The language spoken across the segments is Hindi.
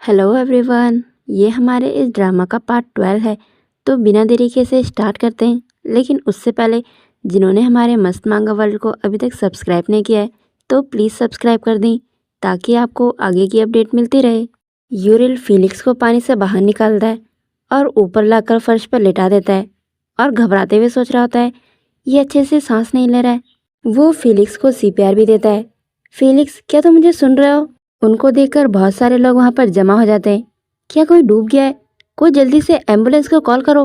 Hello everyone. ये हमारे इस ड्रामा का पार्ट 12 है। तो बिना देरी के से स्टार्ट करते हैं। लेकिन उससे पहले जिन्होंने हमारे मस्त मांगा वर्ल्ड को अभी तक सब्सक्राइब नहीं किया है तो प्लीज़ सब्सक्राइब कर दें ताकि आपको आगे की अपडेट मिलती रहे। यूरिल फिलिक्स को पानी से बाहर निकालता है और ऊपर लाकर फर्श पर लेटा देता है और घबराते हुए सोच रहा होता है ये अच्छे से सांस नहीं ले रहा है। वो फिलिक्स को सीपीआर भी देता है। फिलिक्स, क्या तुम मुझे सुन रहे हो? उनको देखकर बहुत सारे लोग वहां पर जमा हो जाते हैं। क्या कोई डूब गया है? कोई जल्दी से एम्बुलेंस को कॉल करो।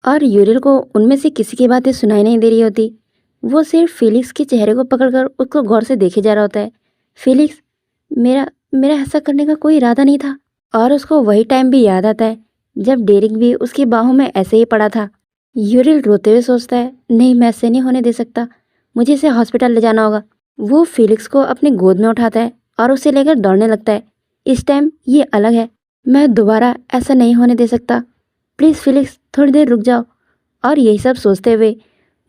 और यूरिल को उनमें से किसी की बातें सुनाई नहीं दे रही होती। वो सिर्फ फिलिक्स के चेहरे को पकड़कर उसको गौर से देखे जा रहा होता है। फिलिक्स, मेरा मेरा ऐसा करने का कोई इरादा नहीं था। और उसको वही टाइम भी याद आता है जब डेरिक भी उसकी बाहों में ऐसे ही पड़ा था। यूरिल रोते हुए सोचता है, नहीं, मैं ऐसे नहीं होने दे सकता, मुझे इसे हॉस्पिटल ले जाना होगा। वो फिलिक्स को अपनी गोद में उठाता है और उसे लेकर दौड़ने लगता है। इस टाइम ये अलग है, मैं दोबारा ऐसा नहीं होने दे सकता। प्लीज़ फिलिक्स, थोड़ी देर रुक जाओ। और यही सब सोचते हुए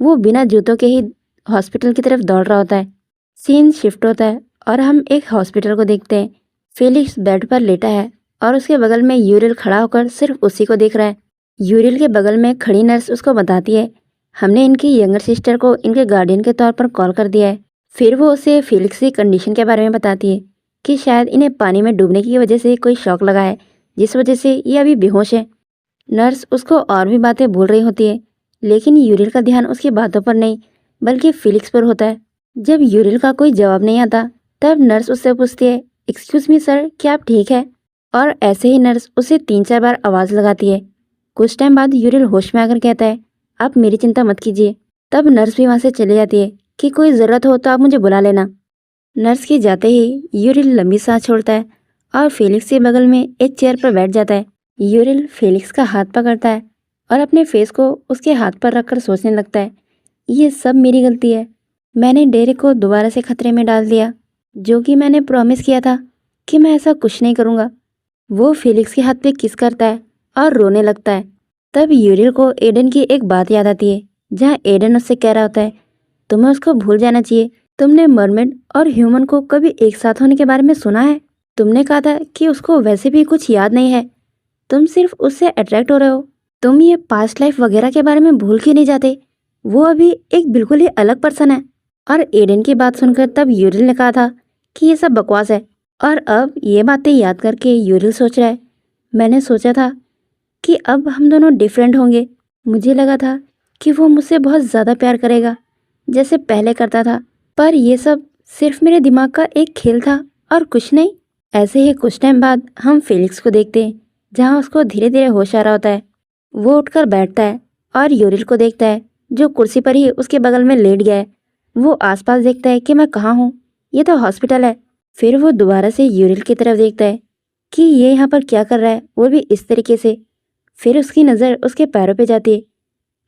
वो बिना जूतों के ही हॉस्पिटल की तरफ दौड़ रहा होता है। सीन शिफ्ट होता है और हम एक हॉस्पिटल को देखते हैं। फिलिक्स बेड पर लेटा है और उसके बगल में यूरिल खड़ा होकर सिर्फ उसी को देख रहा है। यूरिल के बगल में खड़ी नर्स उसको बताती है, हमने इनकी यंगर सिस्टर को इनके गार्डियन के तौर पर कॉल कर दिया है। फिर वो उसे फिलिक्स की कंडीशन के बारे में बताती है कि शायद इन्हें पानी में डूबने की वजह से कोई शॉक लगा है जिस वजह से ये अभी बेहोश है। नर्स उसको और भी बातें बोल रही होती है लेकिन यूरिल का ध्यान उसकी बातों पर नहीं बल्कि फिलिक्स पर होता है। जब यूरिल का कोई जवाब नहीं आता तब नर्स उससे पूछती है, एक्सक्यूज मी सर, क्या आप ठीक है? और ऐसे ही नर्स उसे 3-4 बार आवाज़ लगाती है। कुछ टाइम बाद यूरिल होश में आकर कहता है, आप मेरी चिंता मत कीजिए। तब नर्स भी वहाँ से चली जाती है कि कोई ज़रूरत हो तो आप मुझे बुला लेना। नर्स के जाते ही यूरिल लंबी सांस छोड़ता है और फेलिक्स के बगल में एक चेयर पर बैठ जाता है। यूरिल फेलिक्स का हाथ पकड़ता है और अपने फेस को उसके हाथ पर रखकर सोचने लगता है, ये सब मेरी गलती है। मैंने डेरिक को दोबारा से खतरे में डाल दिया, जो कि मैंने प्रॉमिस किया था कि मैं ऐसा कुछ नहीं करूँगा। वो फेलिक्स के हाथ पे किस करता है और रोने लगता है। तब यूरिल को एडन की एक बात याद आती है जहाँ एडन उससे कह रहा होता है, तुम्हें उसको भूल जाना चाहिए। तुमने मरमेड और ह्यूमन को कभी एक साथ होने के बारे में सुना है? तुमने कहा था कि उसको वैसे भी कुछ याद नहीं है, तुम सिर्फ उससे अट्रैक्ट हो रहे हो। तुम ये पास्ट लाइफ वगैरह के बारे में भूल क्यों नहीं जाते? वो अभी एक बिल्कुल ही अलग पर्सन है। और एडन की बात सुनकर तब यूरिल ने कहा था कि ये सब बकवास है। और अब ये बातें याद करके यूरिल सोच रहा है, मैंने सोचा था कि अब हम दोनों डिफरेंट होंगे। मुझे लगा था कि वो मुझसे बहुत ज़्यादा प्यार करेगा जैसे पहले करता था, पर ये सब सिर्फ मेरे दिमाग का एक खेल था और कुछ नहीं। ऐसे ही कुछ टाइम बाद हम फेलिक्स को देखते हैं जहाँ उसको धीरे धीरे होश आ रहा होता है। वो उठकर बैठता है और यूरिल को देखता है जो कुर्सी पर ही उसके बगल में लेट गया है। वो आसपास देखता है कि मैं कहाँ हूँ, ये तो हॉस्पिटल है। फिर वो दोबारा से यूरिल की तरफ देखता है कि ये यहाँ पर क्या कर रहा है, वो भी इस तरीके से। फिर उसकी नज़र उसके पैरों पे जाती है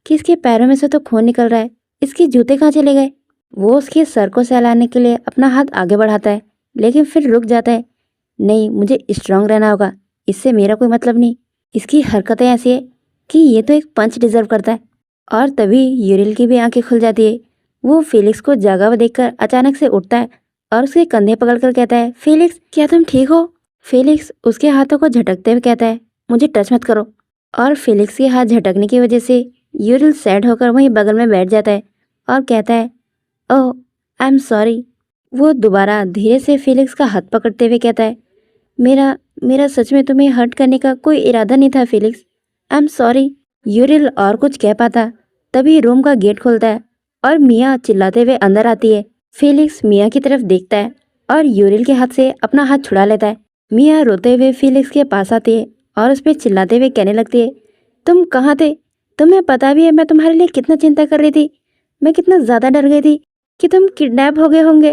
कि इसके पैरों में से तो खून निकल रहा है, इसके जूते कहाँ चले गए? वो उसके सर को सहलाने के लिए अपना हाथ आगे बढ़ाता है लेकिन फिर रुक जाता है। नहीं, मुझे स्ट्रांग रहना होगा, इससे मेरा कोई मतलब नहीं। इसकी हरकतें ऐसी है कि ये तो एक पंच डिजर्व करता है। और तभी यूरिल की भी आंखें खुल जाती है। वो फेलिक्स को जागा हुआ देखकर अचानक से उठता है और उसके कंधे पकड़कर कहता है, फेलिक्स, क्या तुम ठीक हो? फेलिक्स उसके हाथों को झटकते हुए कहता है, मुझे टच मत करो। और फेलिक्स के हाथ झटकने की वजह से यूरिल सैड होकर वहीं बगल में बैठ जाता है और कहता है, ओह, आई एम सॉरी। वो दोबारा धीरे से फेलिक्स का हाथ पकड़ते हुए कहता है, मेरा मेरा सच में तुम्हें हर्ट करने का कोई इरादा नहीं था Felix, I am sorry. Uriel और कुछ कह पाता तभी रूम का गेट खुलता है और मिया चिल्लाते हुए अंदर आती है। फेलिक्स मिया की तरफ देखता है और यूरिल के हाथ से अपना हाथ छुड़ा लेता है। मिया रोते हुए फेलिक्स के पास आती है और उस पर चिल्लाते हुए कहने लगती है, तुम कहाँ थे? तुम्हें पता भी है मैं तुम्हारे लिए कितना चिंता कर रही थी। मैं कितना ज़्यादा डर गई थी कि तुम किडनैप हो गए होंगे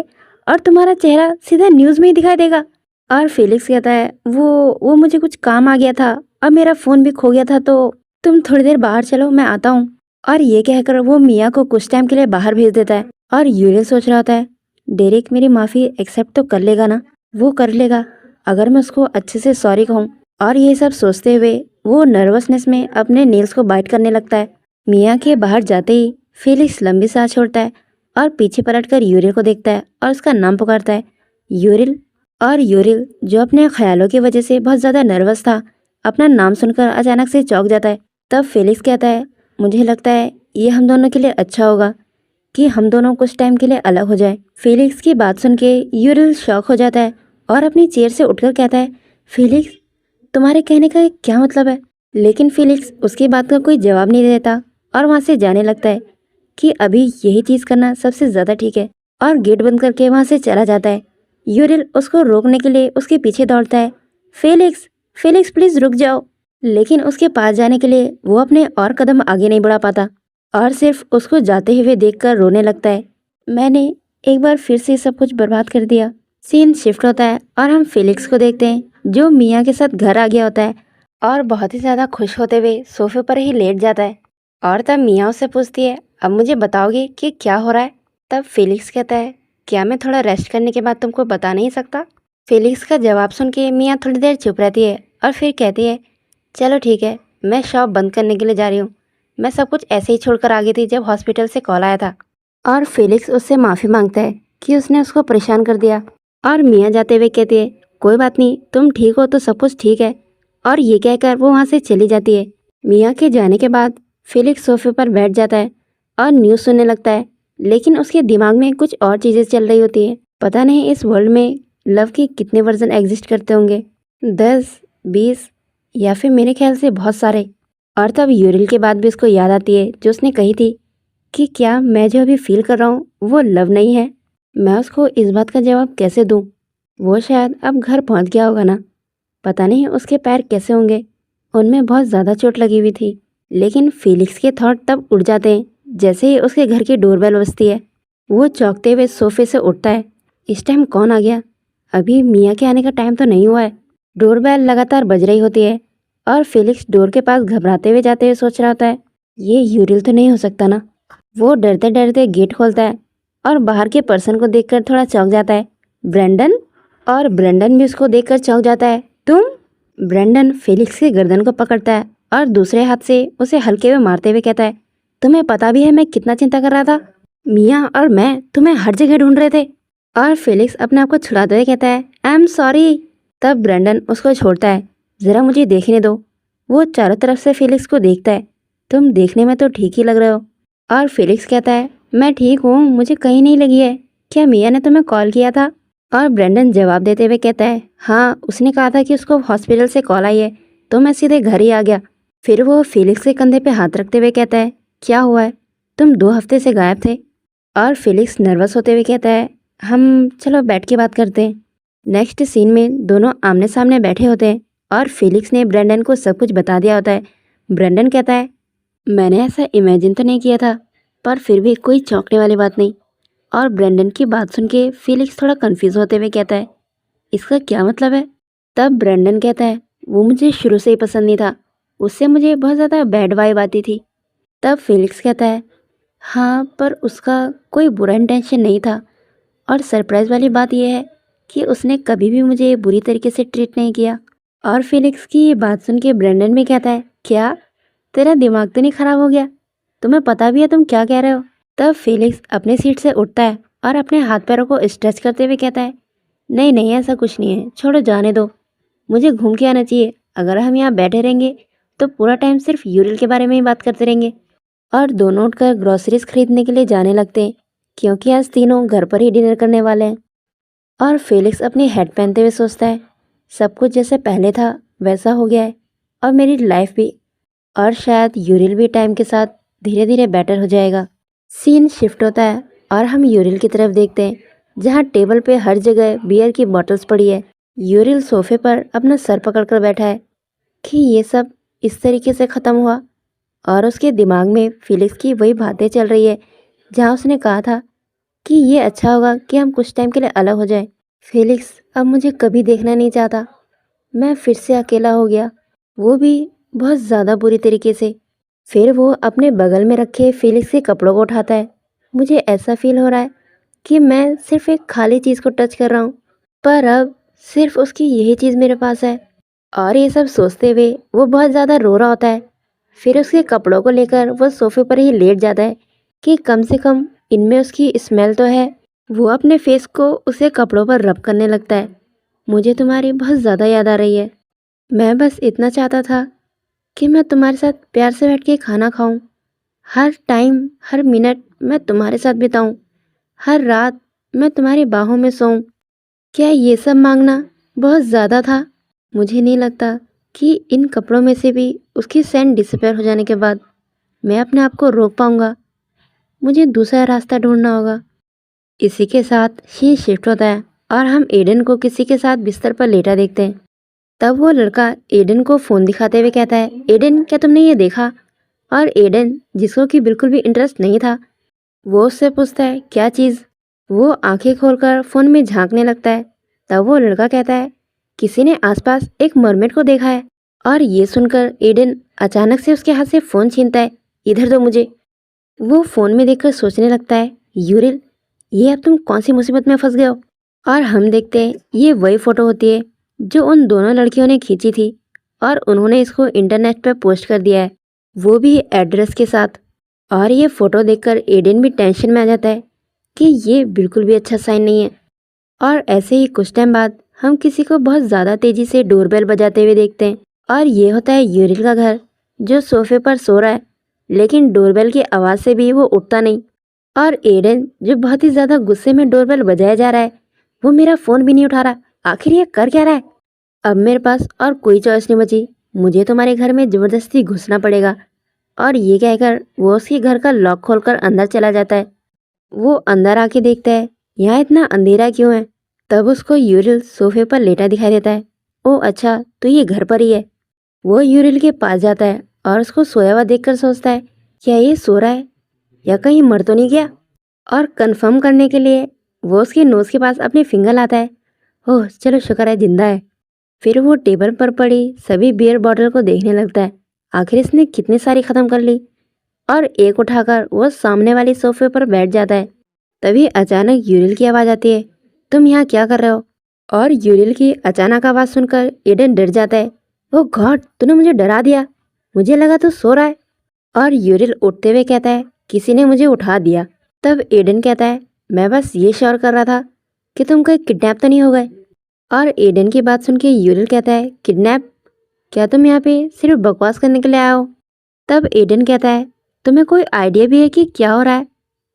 और तुम्हारा चेहरा सीधा न्यूज़ में ही दिखाई देगा। और फेलिक्स कहता है, वो मुझे कुछ काम आ गया था और मेरा फ़ोन भी खो गया था, तो तुम थोड़ी देर बाहर चलो, मैं आता हूँ। और ये कहकर वो मिया को कुछ टाइम के लिए बाहर भेज देता है। और यूरिल सोच रहा होता है, डेरिक मेरी माफ़ी एक्सेप्ट तो कर लेगा ना? वो कर लेगा अगर मैं उसको अच्छे से सॉरी कहूँ। और ये सब सोचते हुए वो नर्वसनेस में अपने नेल्स को बाइट करने लगता है। मिया के बाहर जाते ही फेलिक्स लंबी सांस छोड़ता है और पीछे पलटकर यूरिल को देखता है और उसका नाम पुकारता है, यूरिल। और यूरिल जो अपने ख्यालों की वजह से बहुत ज़्यादा नर्वस था, अपना नाम सुनकर अचानक से चौंक जाता है। तब फेलिक्स कहता है, मुझे लगता है ये हम दोनों के लिए अच्छा होगा कि हम दोनों कुछ टाइम के लिए अलग हो जाए। फेलिक्स की बात सुन के यूरिल शॉक हो जाता है और अपनी चेयर से उठकर कहता है, फेलिक्स तुम्हारे कहने का क्या मतलब है? लेकिन फेलिक्स उसकी बात का कोई जवाब नहीं देता और वहाँ से जाने लगता है कि अभी यही चीज़ करना सबसे ज़्यादा ठीक है, और गेट बंद करके वहाँ से चला जाता है। यूरिल उसको रोकने के लिए उसके पीछे दौड़ता है। फेलिक्स फेलिक्स प्लीज़ रुक जाओ। लेकिन उसके पास जाने के लिए वो अपने और कदम आगे नहीं बढ़ा पाता और सिर्फ उसको जाते हुए देखकर रोने लगता है। मैंने एक बार फिर से सब कुछ बर्बाद कर दिया। सीन शिफ्ट होता है और हम फेलिक्स को देखते हैं जो मिया के साथ घर आ गया होता है और बहुत ही ज़्यादा खुश होते हुए सोफे पर ही लेट जाता है। और तब मिया उससे पूछती है, अब मुझे बताओगे कि क्या हो रहा है? तब फेलिक्स कहता है, क्या मैं थोड़ा रेस्ट करने के बाद तुमको बता नहीं सकता? फेलिक्स का जवाब सुन के मिया थोड़ी देर चुप रहती है और फिर कहती है, चलो ठीक है, मैं शॉप बंद करने के लिए जा रही हूँ। मैं सब कुछ ऐसे ही छोड़कर आ गई थी जब हॉस्पिटल से कॉल आया था। और फेलिक्स उससे माफ़ी मांगता है कि उसने उसको परेशान कर दिया। और मिया जाते हुए कहती है, कोई बात नहीं, तुम ठीक हो तो सब कुछ ठीक है। और ये कहकर वो वहाँ से चली जाती है। मिया के जाने के बाद फेलिक्स सोफे पर बैठ जाता है और न्यूज़ सुनने लगता है, लेकिन उसके दिमाग में कुछ और चीज़ें चल रही होती हैं। पता नहीं इस वर्ल्ड में लव के कितने वर्जन एग्जिस्ट करते होंगे, 10, 20 या फिर मेरे ख्याल से बहुत सारे। और तब यूरिल के बाद भी उसको याद आती है जो उसने कही थी कि क्या मैं जो अभी फील कर रहा हूँ वो लव नहीं है। मैं उसको इस बात का जवाब कैसे दूँ? वो शायद अब घर पहुँच गया होगा ना। पता नहीं उसके पैर कैसे होंगे, उनमें बहुत ज़्यादा चोट लगी हुई थी। लेकिन फेलिक्स के थॉट तब उड़ जाते हैं जैसे ही उसके घर की डोरबेल बजती है। वो चौंकते हुए सोफे से उठता है। इस टाइम कौन आ गया? अभी मिया के आने का टाइम तो नहीं हुआ है। डोरबेल लगातार बज रही होती है और फेलिक्स डोर के पास घबराते हुए जाते हुए सोच रहा होता है, ये यूरिल तो नहीं हो सकता ना। वो डरते डरते गेट खोलता है और बाहर के पर्सन को देखकर थोड़ा चौंक जाता है, ब्रेंडन। और ब्रेंडन भी उसको देखकर चौंक जाता है, तुम? ब्रेंडन फेलिक्स के गर्दन को पकड़ता है और दूसरे हाथ से उसे हल्के में मारते हुए कहता है, तुम्हें पता भी है मैं कितना चिंता कर रहा था? मिया और मैं तुम्हें हर जगह ढूंढ रहे थे। और फेलिक्स अपने आप को छुड़ाते हुए कहता है, आई एम सॉरी। तब ब्रेंडन उसको छोड़ता है, ज़रा मुझे देखने दो। वो चारों तरफ से फेलिक्स को देखता है, तुम देखने में तो ठीक ही लग रहे हो। और फेलिक्स कहता है, मैं ठीक हूँ, मुझे कहीं नहीं लगी है। क्या मिया ने तुम्हें कॉल किया था? और ब्रेंडन जवाब देते हुए कहता है, हाँ, उसने कहा था कि उसको हॉस्पिटल से कॉल आई है, तो मैं सीधे घर ही आ गया। फिर वो फेलिक्स के कंधे पे हाथ रखते हुए कहता है, क्या हुआ है? तुम 2 हफ्ते से गायब थे। और फेलिक्स नर्वस होते हुए कहता है, हम चलो बैठ के बात करते हैं। नेक्स्ट सीन में दोनों आमने सामने बैठे होते हैं और फेलिक्स ने ब्रेंडन को सब कुछ बता दिया होता है। ब्रेंडन कहता है, मैंने ऐसा इमेजिन तो नहीं किया था, पर फिर भी कोई चौंकने वाली बात नहीं। और ब्रेंडन की बात सुन के फेलिक्स थोड़ा कंफ्यूज होते हुए कहता है, इसका क्या मतलब है? तब ब्रेंडन कहता है, वो मुझे शुरू से ही पसंद नहीं था, उससे मुझे बहुत ज़्यादा बैड वाइब आती थी। तब फेलिक्स कहता है, हाँ, पर उसका कोई बुरा इंटेंशन नहीं था। और सरप्राइज़ वाली बात यह है कि उसने कभी भी मुझे बुरी तरीके से ट्रीट नहीं किया। और फेलिक्स की ये बात सुन के ब्रेंडन भी कहता है, क्या तेरा दिमाग तो नहीं ख़राब हो गया? तुम्हें पता भी है तुम क्या कह रहे हो? तब फेलिक्स अपने सीट से उठता है और अपने हाथ पैरों को स्ट्रेच करते हुए कहता है, नहीं नहीं, ऐसा कुछ नहीं है, छोड़ो, जाने दो। मुझे घूम के आना चाहिए। अगर हम यहाँ बैठे रहेंगे तो पूरा टाइम सिर्फ यूरिल के बारे में ही बात करते रहेंगे। और दोनों उठकर ग्रॉसरीज खरीदने के लिए जाने लगते हैं क्योंकि आज तीनों घर पर ही डिनर करने वाले हैं। और फेलिक्स अपनी हेड पहनते हुए सोचता है, सब कुछ जैसे पहले था वैसा हो गया है, और मेरी लाइफ भी। और शायद यूरिल भी टाइम के साथ धीरे धीरे बेटर हो जाएगा। सीन शिफ्ट होता है और हम यूरिल की तरफ देखते हैं जहाँ टेबल पे हर जगह बियर की बॉटल्स पड़ी है। यूरिल सोफे पर अपना सर पकड़कर बैठा है कि ये सब इस तरीके से ख़त्म हुआ। और उसके दिमाग में फेलिक्स की वही बातें चल रही है जहाँ उसने कहा था कि ये अच्छा होगा कि हम कुछ टाइम के लिए अलग हो जाएं। फेलिक्स अब मुझे कभी देखना नहीं चाहता। मैं फिर से अकेला हो गया, वो भी बहुत ज़्यादा बुरी तरीके से। फिर वो अपने बगल में रखे फेलिक्स के कपड़ों को उठाता है। मुझे ऐसा फील हो रहा है कि मैं सिर्फ एक खाली चीज़ को टच कर रहा हूँ, पर अब सिर्फ उसकी यही चीज़ मेरे पास है। और ये सब सोचते हुए वो बहुत ज़्यादा रो रहा होता है। फिर उसके कपड़ों को लेकर वो सोफे पर ही लेट जाता है कि कम से कम इनमें उसकी स्मेल तो है। वो अपने फेस को उसे कपड़ों पर रब करने लगता है मुझे तुम्हारी बहुत ज़्यादा याद आ रही है। मैं बस इतना चाहता था कि मैं तुम्हारे साथ प्यार से बैठ के खाना खाऊं। हर टाइम, हर मिनट मैं तुम्हारे साथ बिताऊं। हर रात मैं तुम्हारी बाहों में सोऊं। क्या ये सब मांगना बहुत ज़्यादा था? मुझे नहीं लगता कि इन कपड़ों में से भी उसकी सेंट डिसअपीयर हो जाने के बाद मैं अपने आप को रोक पाऊंगा। मुझे दूसरा रास्ता ढूंढना होगा। इसी के साथ सीन शिफ्ट होता है और हम एडन को किसी के साथ बिस्तर पर लेटा देखते हैं। तब वो लड़का एडन को फ़ोन दिखाते हुए कहता है, एडन क्या तुमने ये देखा? और एडन, जिसको कि बिल्कुल भी इंटरेस्ट नहीं था, वो उससे पूछता है क्या चीज़? वो आंखें खोलकर फ़ोन में झांकने लगता है। तब वो लड़का कहता है, किसी ने आसपास एक मरमेड को देखा है। और ये सुनकर एडन अचानक से उसके हाथ से फ़ोन छीनता है। इधर दो मुझे। वो फ़ोन में देखकर सोचने लगता है, यूरिल, ये अब तुम कौन सी मुसीबत में फंस गए हो? और हम देखते हैं ये वही फ़ोटो होती है जो उन दोनों लड़कियों ने खींची थी और उन्होंने इसको इंटरनेट पर पोस्ट कर दिया है, वो भी एड्रेस के साथ। और ये फ़ोटो देखकर एडन भी टेंशन में आ जाता है कि ये बिल्कुल भी अच्छा साइन नहीं है। और ऐसे ही कुछ टाइम बाद हम किसी को बहुत ज़्यादा तेज़ी से डोरबेल बजाते हुए देखते हैं और ये होता है यूरिल का घर, जो सोफे पर सो रहा है, लेकिन डोरबेल की आवाज़ से भी वो उठता नहीं। और एडन, जो बहुत ही ज़्यादा गुस्से में डोरबेल बजाया जा रहा है, वो मेरा फ़ोन भी नहीं उठा रहा। आखिर ये कर क्या रहा है? अब मेरे पास और कोई चॉइस नहीं बची, मुझे तुम्हारे घर में ज़बरदस्ती घुसना पड़ेगा। और ये कहकर वो उसके घर का लॉक खोलकर अंदर चला जाता है। वो अंदर आके देखता है यहाँ इतना अंधेरा क्यों है। तब उसको यूरिल सोफे पर लेटा दिखाई देता है। ओह अच्छा, तो ये घर पर ही है। वो यूरिल के पास जाता है और उसको सोया हुआ देखकर सोचता है, क्या ये सो रहा है या कहीं मर तो नहीं गया? और कंफर्म करने के लिए वो उसके नोज़ के पास अपनी फिंगर लाता है। ओह चलो, शुक्र है जिंदा है। फिर वो टेबल पर पड़ी सभी बियर बॉटल को देखने लगता है। आखिर इसने कितनी सारी ख़त्म कर ली। और एक उठाकर वो सामने वाली सोफे पर बैठ जाता है। तभी अचानक यूरिल की आवाज़ आती है, तुम यहाँ क्या कर रहे हो? और यूरिल की अचानक आवाज़ सुनकर एडन डर जाता है। ओह गॉड, तूने मुझे डरा दिया, मुझे लगा तू सो रहा है। और यूरिल उठते हुए कहता है, किसी ने मुझे उठा दिया। तब एडन कहता है, मैं बस ये श्योर कर रहा था कि तुम कहीं किडनैप तो नहीं हो गए। और एडन की बात सुन के यूरिल कहता है, किडनैप? क्या तुम यहाँ पे सिर्फ बकवास करने के लिए आए हो? तब एडन कहता है, तुम्हें कोई आइडिया भी है कि क्या हो रहा है?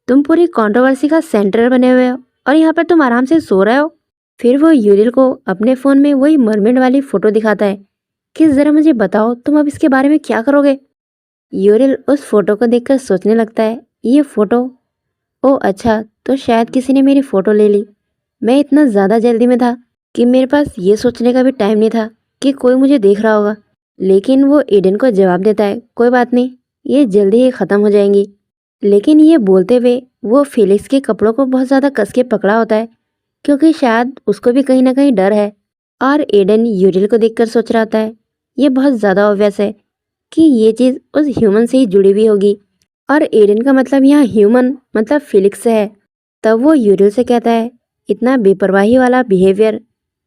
तुम पूरी कंट्रोवर्सी का सेंटर बने हुए हो और यहाँ पर तुम आराम से सो रहे हो। फिर वो यूरिल को अपने फ़ोन में वही मरमेड वाली फ़ोटो दिखाता है कि ज़रा मुझे बताओ तुम अब इसके बारे में क्या करोगे। यूरिल उस फोटो को देखकर सोचने लगता है, ये फ़ोटो, ओह अच्छा, तो शायद किसी ने मेरी फ़ोटो ले ली। मैं इतना ज़्यादा जल्दी में था कि मेरे पास ये सोचने का भी टाइम नहीं था कि कोई मुझे देख रहा होगा। लेकिन वो एडन को जवाब देता है, कोई बात नहीं, ये जल्दी ही ख़त्म हो जाएंगी। लेकिन ये बोलते हुए वो फेलिक्स के कपड़ों को बहुत ज़्यादा कस के पकड़ा होता है, क्योंकि शायद उसको भी कहीं ना कहीं डर है। और एडन यूरिल को देखकर सोच रहा होता है, ये बहुत ज़्यादा ऑब्वियस है कि ये चीज़ उस ह्यूमन से ही जुड़ी हुई होगी। और एडन का मतलब यहाँ ह्यूमन मतलब फेलिक्स से है। तब वो यूरिल से कहता है, इतना बेपरवाही वाला बिहेवियर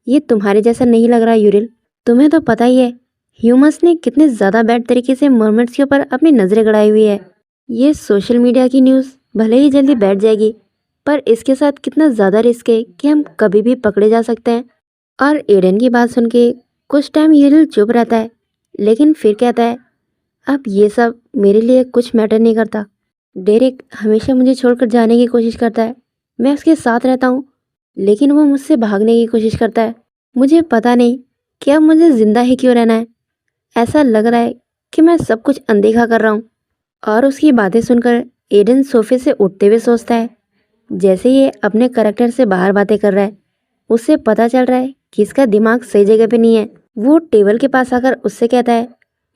ये तुम्हारे जैसा नहीं लग रहा यूरिल। तुम्हें तो पता ही है ह्यूमंस ने कितने ज़्यादा बैड तरीके से मरमेड्स के ऊपर अपनी नज़रें गड़ाई हुई है। ये सोशल मीडिया की न्यूज़ भले ही जल्दी बैठ जाएगी, पर इसके साथ कितना ज़्यादा रिस्क है कि हम कभी भी पकड़े जा सकते हैं। और एडन की बात सुन के कुछ टाइम यूरिल चुप रहता है, लेकिन फिर कहता है, अब ये सब मेरे लिए कुछ मैटर नहीं करता। डेरिक हमेशा मुझे छोड़कर जाने की कोशिश करता है, मैं उसके साथ रहता हूँ, लेकिन वो मुझसे भागने की कोशिश करता है। मुझे पता नहीं कि अब मुझे ज़िंदा ही क्यों रहना है। ऐसा लग रहा है कि मैं सब कुछ अनदेखा कर रहा हूँ। और उसकी बातें सुनकर एडन सोफे से उठते हुए सोचता है, जैसे ये अपने करैक्टर से बाहर बातें कर रहा है, उससे पता चल रहा है कि इसका दिमाग सही जगह पे नहीं है। वो टेबल के पास आकर उससे कहता है,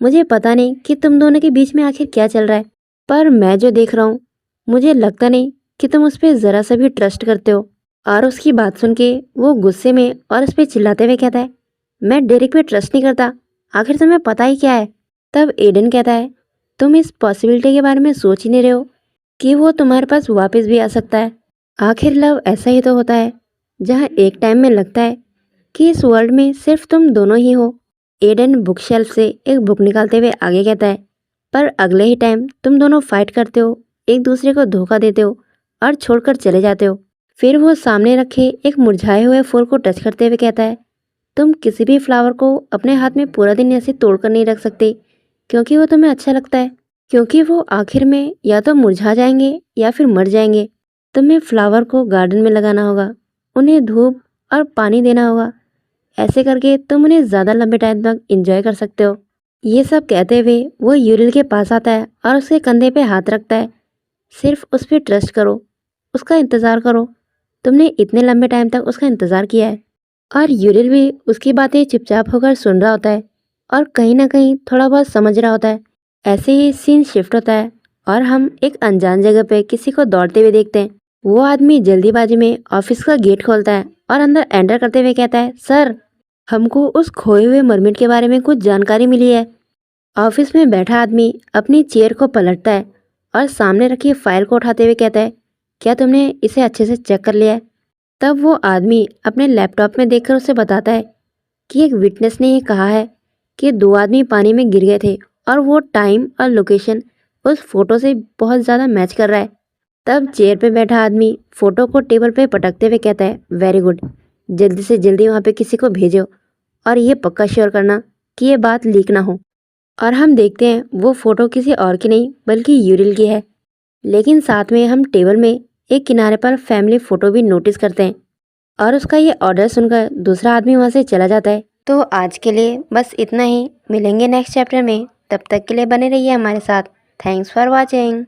मुझे पता नहीं कि तुम दोनों के बीच में आखिर क्या चल रहा है, पर मैं जो देख रहा हूँ मुझे लगता नहीं कि तुम उस पर ज़रा सा भी ट्रस्ट करते हो। और उसकी बात सुन के वो गुस्से में और उस पर चिल्लाते हुए कहता है, मैं डेरिक पे ट्रस्ट नहीं करता, आखिर तुम्हें पता ही क्या है। तब एडन कहता है, तुम इस पॉसिबिलिटी के बारे में सोच ही नहीं रहे हो कि वो तुम्हारे पास वापस भी आ सकता है। आखिर लव ऐसा ही तो होता है, जहाँ एक टाइम में लगता है कि इस वर्ल्ड में सिर्फ तुम दोनों ही हो। एडन बुक शेल्फ से एक बुक निकालते हुए आगे कहता है, पर अगले ही टाइम तुम दोनों फाइट करते हो, एक दूसरे को धोखा देते हो और छोड़कर चले जाते हो। फिर वो सामने रखे एक मुरझाए हुए फूल को टच करते हुए कहता है, तुम किसी भी फ्लावर को अपने हाथ में पूरा दिन ऐसे तोड़कर नहीं रख सकते, क्योंकि वो तुम्हें अच्छा लगता है, क्योंकि वो आखिर में या तो मुरझा जाएंगे या फिर मर जाएंगे। तुम्हें फ्लावर को गार्डन में लगाना होगा, उन्हें धूप और पानी देना होगा। ऐसे करके तुम उन्हें ज़्यादा लंबे टाइम तक एंजॉय कर सकते हो। ये सब कहते हुए वो यूरिल के पास आता है और उसके कंधे पे हाथ रखता है। सिर्फ उस पर ट्रस्ट करो, उसका इंतज़ार करो। तुमने इतने लंबे टाइम तक उसका इंतज़ार किया है। और यूरिल भी उसकी बातें चुपचाप होकर सुन रहा होता है और कहीं ना कहीं थोड़ा बहुत समझ रहा होता है। ऐसे ही सीन शिफ्ट होता है और हम एक अनजान जगह पे किसी को दौड़ते हुए देखते हैं। वो आदमी जल्दीबाजी में ऑफिस का गेट खोलता है और अंदर एंटर करते हुए कहता है, सर, हमको उस खोए हुए मरमिट के बारे में कुछ जानकारी मिली है। ऑफिस में बैठा आदमी अपनी चेयर को पलटता है और सामने रखी फाइल को उठाते हुए कहता है, क्या तुमने इसे अच्छे से चेक कर लिया है? तब वो आदमी अपने लैपटॉप में देखकर उसे बताता है कि एक विटनेस ने ये कहा है कि दो आदमी पानी में गिर गए थे और वो टाइम और लोकेशन उस फोटो से बहुत ज़्यादा मैच कर रहा है। तब चेयर पे बैठा आदमी फोटो को टेबल पे पटकते हुए कहता है, वेरी गुड, जल्दी से जल्दी वहाँ पे किसी को भेजो और ये पक्का श्योर करना कि ये बात लीक ना हो। और हम देखते हैं वो फोटो किसी और की नहीं बल्कि यूरिल की है। लेकिन साथ में हम टेबल में एक किनारे पर फैमिली फोटो भी नोटिस करते हैं और उसका ये ऑर्डर सुनकर दूसरा आदमी वहाँ से चला जाता है। तो आज के लिए बस इतना ही, मिलेंगे नेक्स्ट चैप्टर में। तब तक के लिए बने रहिए हमारे साथ। Thanks for watching.